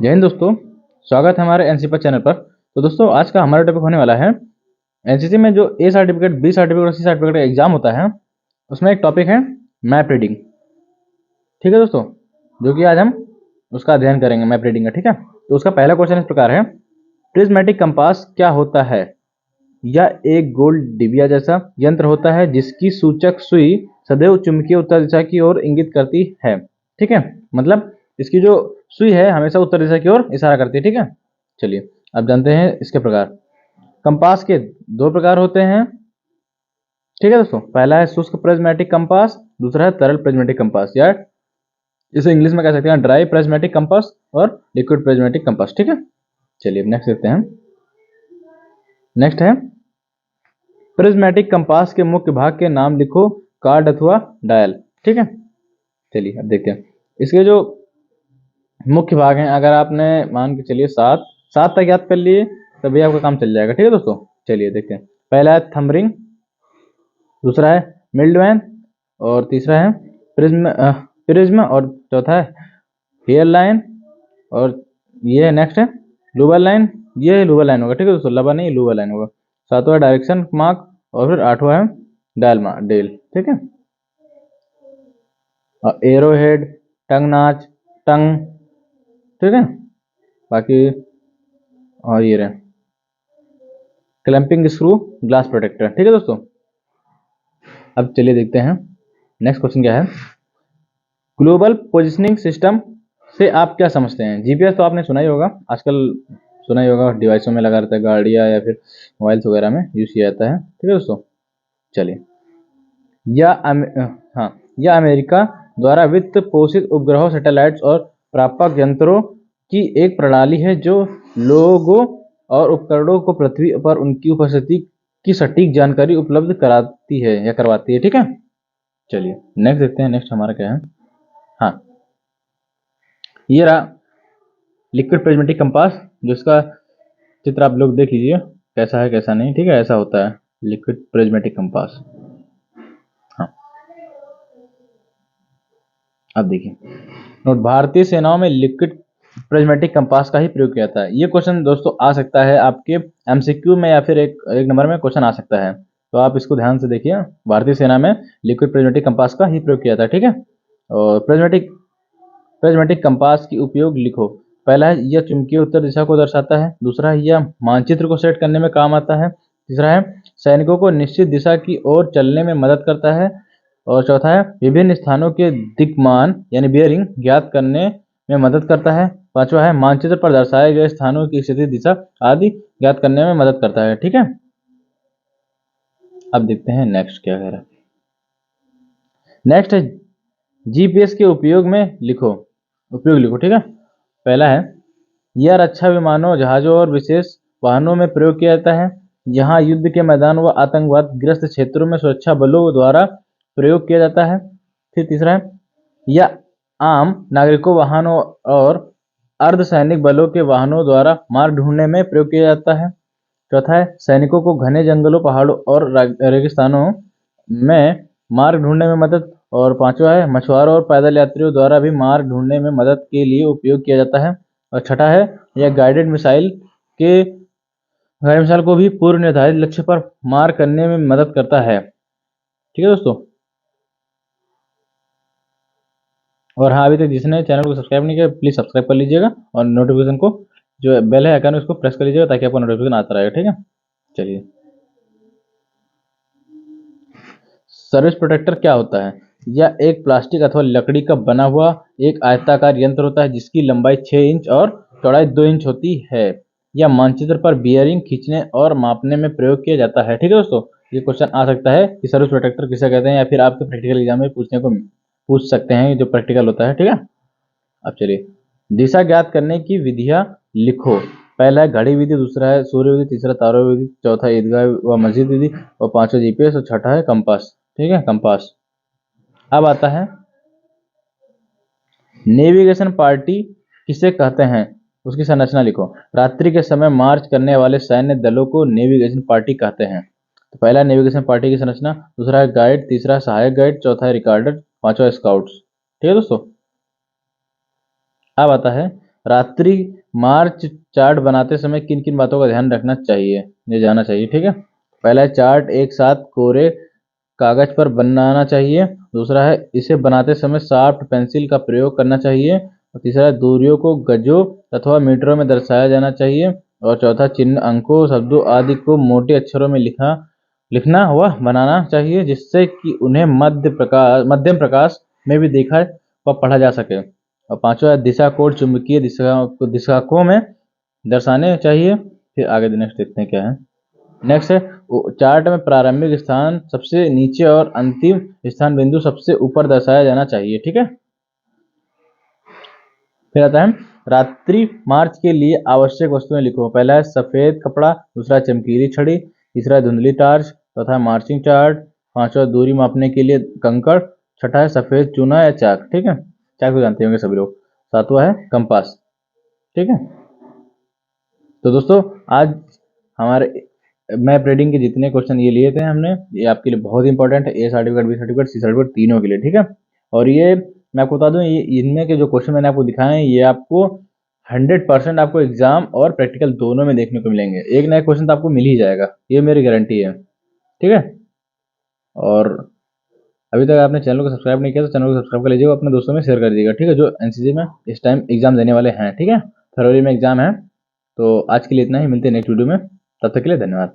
जय हिंद दोस्तों, स्वागत है हमारे एनसीसी चैनल पर। तो दोस्तों आज का हमारा टॉपिक होने वाला है एनसीसी में जो ए सर्टिफिकेट, बी सर्टिफिकेट और सी सर्टिफिकेट का एग्जाम होता है उसमें एक टॉपिक है मैप रीडिंग। ठीक है दोस्तों, जो कि आज हम उसका अध्ययन करेंगे मैप रीडिंग का। ठीक है, तो उसका पहला क्वेश्चन इस प्रकार है, प्रिज्मेटिक कंपास क्या होता है? यह एक गोल डिबिया जैसा यंत्र होता है जिसकी सूचक सुई सदैव चुंबकीय उत्तर दिशा की ओर इंगित करती है। ठीक है, मतलब इसकी जो सुई है हमेशा उत्तर दिशा की ओर इशारा करती है। ठीक है, चलिए अब जानते हैं इसके प्रकार। कंपास के दो प्रकार होते हैं। ठीक है दोस्तों, पहला है शुष्क प्रिज्मेटिक कंपास, दूसरा है तरल प्रिज्मेटिक कंपास, या इसे इंग्लिश में कह सकते हैं ड्राई प्रिज्मेटिक कंपास और लिक्विड प्रिज्मेटिक कंपास। ठीक है, चलिए नेक्स्ट देखते हैं। नेक्स्ट है प्रिज्मेटिक कंपास के मुख्य भाग के नाम लिखो, कार्ड अथवा डायल। ठीक है, चलिए अब देखते हैं इसके जो मुख्य भाग हैं। अगर आपने मान के चलिए सात तक याद कर लिए तभी आपका काम चल जाएगा। ठीक है दोस्तों, चलिए देखते हैं। पहला है थंब रिंग, दूसरा है मिल्डमैन, और तीसरा है प्रिज्म और चौथा है हेयर लाइन, और ये नेक्स्ट है लूवर लाइन। ये लूवर लाइन होगा। ठीक है दोस्तों, लबा नहीं लूवर लाइन होगा। सातवां डायरेक्शन मार्क, और फिर आठवां है डेल। ठीक है, और एरो हेड, टंग नाच, टंग। ठीक है, बाकी और ये रहे क्लैंपिंग स्क्रू, ग्लास प्रोटेक्टर। ठीक है दोस्तों, अब चलिए देखते हैं नेक्स्ट क्वेश्चन क्या है। ग्लोबल पोजिशनिंग सिस्टम से आप क्या समझते हैं? जीपीएस तो आपने सुना ही होगा, आजकल सुना ही होगा, डिवाइसों में लगा रहता है, गाड़ियाँ या फिर मोबाइल्स वगैरह में यूज किया जाता है। ठीक है दोस्तों, चलिए यह अमेरिका द्वारा वित्त पोषित उपग्रहों, सैटेलाइट्स और प्रापक यंत्रों की एक प्रणाली है जो लोगों और उपकरणों को पृथ्वी पर उनकी उपस्थिति की सटीक जानकारी उपलब्ध कराती है या करवाती है। ठीक है, चलिए नेक्स्ट देखते हैं। नेक्स्ट हमारा क्या है, हाँ ये रहा लिक्विड प्रिज्मेटिक कंपास, जिसका चित्र आप लोग देख लीजिए कैसा है कैसा नहीं। ठीक है, ऐसा होता है लिक्विड प्रिज्मेटिक कंपास। हाँ, अब देखिए नोट, भारतीय सेनाओं में लिक्विड प्रिज्मेटिक कंपास का ही प्रयोग किया जाता है। ये क्वेश्चन दोस्तों आ सकता है आपके एमसीक्यू में, या फिर एक नंबर में क्वेश्चन आ सकता है, तो आप इसको ध्यान से देखिए। भारतीय सेना में लिक्विड प्रिज्मेटिक कंपास का ही प्रयोग किया जाता है। ठीक है, और प्रिज्मेटिक कंपास की उपयोग लिखो। पहला है यह चुंबकीय उत्तर दिशा को दर्शाता है, दूसरा है यह मानचित्र को सेट करने में काम आता है, तीसरा है सैनिकों को निश्चित दिशा की ओर चलने में मदद करता है, और चौथा है विभिन्न स्थानों के दिक्मान यानी बियरिंग ज्ञात करने में मदद करता है, पांचवा है मानचित्र पर दर्शाए गए स्थानों की स्थिति, दिशा आदि ज्ञात करने में मदद करता है। ठीक है, अब देखते हैं नेक्स्ट क्या कह रहा है। नेक्स्ट है जीपीएस के उपयोग लिखो। ठीक है, पहला है यह रक्षा विमानों, जहाजों और विशेष वाहनों में प्रयोग किया जाता है। यहाँ युद्ध के मैदान व आतंकवाद ग्रस्त क्षेत्रों में सुरक्षा बलों द्वारा प्रयोग किया जाता है। फिर तीसरा है यह आम नागरिकों, वाहनों और अर्धसैनिक बलों के वाहनों द्वारा मार्ग ढूंढने में प्रयोग किया जाता है। चौथा है सैनिकों को घने जंगलों, पहाड़ों और रेगिस्तानों में मार्ग ढूंढने में मदद, और पांचवा है मछुआरों और पैदल यात्रियों द्वारा भी मार्ग ढूंढने में मदद के लिए उपयोग किया जाता है। और छठा है यह गाइडेड मिसाइल को भी पूर्व निर्धारित लक्ष्य पर मार करने में मदद करता है। ठीक है दोस्तों, और हाँ अभी तक जिसने चैनल को सब्सक्राइब नहीं किया प्लीज सब्सक्राइब कर लीजिएगा, और नोटिफिकेशन को जो बेल है आइकन उसको प्रेस कर लीजिएगा ताकि आपको नोटिफिकेशन आता रहेगा। ठीक है, चलिए सर्विस प्रोटेक्टर क्या होता है? यह एक प्लास्टिक अथवा लकड़ी का बना हुआ एक आयताकार यंत्र होता है जिसकी लंबाई 6 इंच और चौड़ाई 2 इंच होती है। यह मानचित्र पर बियरिंग खींचने और मापने में प्रयोग किया जाता है। ठीक है दोस्तों, ये क्वेश्चन आ सकता है कि सर्विस प्रोटेक्टर किसे कहते हैं, या फिर आपके प्रैक्टिकल एग्जाम में पूछ सकते हैं, जो प्रैक्टिकल होता है। ठीक है, अब चलिए दिशा ज्ञात करने की विधियां लिखो। पहला है घड़ी विधि, दूसरा है सूर्य विधि, तीसरा तारा विधि, चौथा ईदगाह व मस्जिद विधि, और पांचवा जीपीएस, और छठा है कंपास। ठीक है, कंपास। अब आता है नेविगेशन पार्टी किसे कहते हैं, उसकी संरचना लिखो। रात्रि के समय मार्च करने वाले सैन्य दलों को नेविगेशन पार्टी कहते हैं। तो पहला नेविगेशन पार्टी की संरचना, दूसरा है गाइड, तीसरा है सहायक गाइड, चौथा है रिकॉर्डर, पांचवा स्काउट्स। ठीक है दोस्तों, अब आता है रात्रि मार्च चार्ट बनाते समय किन किन बातों का ध्यान रखना चाहिए, ये जाना चाहिए। ठीक है, पहला है चार्ट एक साथ कोरे कागज पर बनाना चाहिए। दूसरा है इसे बनाते समय शार्प पेंसिल का प्रयोग करना चाहिए। और तीसरा है दूरियों को गजों अथवा मीटरों में दर्शाया जाना चाहिए। और चौथा चिन्ह अंकों शब्दों आदि को मोटे अक्षरों में लिखना हुआ बनाना चाहिए, जिससे कि उन्हें मध्यम प्रकाश में भी देखा व पढ़ा जा सके। और पांचवा है दिशा कोड चुंबकीय दिशाकों में दर्शाने चाहिए। फिर आगे नेक्स्ट देखते हैं क्या है। नेक्स्ट है चार्ट में प्रारंभिक स्थान सबसे नीचे और अंतिम स्थान बिंदु सबसे ऊपर दर्शाया जाना चाहिए। ठीक है, फिर आता है रात्रि मार्च के लिए आवश्यक वस्तुएं लिखो। पहला है सफेद कपड़ा, दूसरा चमकीली छड़ी, तीसरा है धुंधली टार्च, चौथा मार्चिंग चार्ट, पांचवा दूरी मापने के लिए कंकड़, छठा है सफेद चूना या चाक। ठीक है, चाक तो जानते होंगे सभी लोग। सातवां है कंपास। ठीक है, तो दोस्तों आज हमारे मैप रीडिंग के जितने क्वेश्चन ये लिए थे हमने, ये आपके लिए बहुत इंपॉर्टेंट है, A certificate, B certificate, C certificate तीनों के लिए। ठीक है, और ये मैं आपको बता दूं, ये इनमें के जो क्वेश्चन मैंने आपको दिखाए हैं, ये आपको 100% आपको एग्जाम और प्रैक्टिकल दोनों में देखने को मिलेंगे। एक नया क्वेश्चन तो आपको मिल ही जाएगा, ये मेरी गारंटी है। ठीक है, और अभी तक आपने चैनल को सब्सक्राइब नहीं किया तो चैनल को सब्सक्राइब कर लीजिएगा, अपने दोस्तों में शेयर कर दीजिएगा। ठीक है, जो एनसीसी में इस टाइम एग्जाम देने वाले हैं। ठीक है, फरवरी में एग्जाम है। तो आज के लिए इतना ही, मिलते हैं नेक्स्ट वीडियो में, तब तक के लिए धन्यवाद।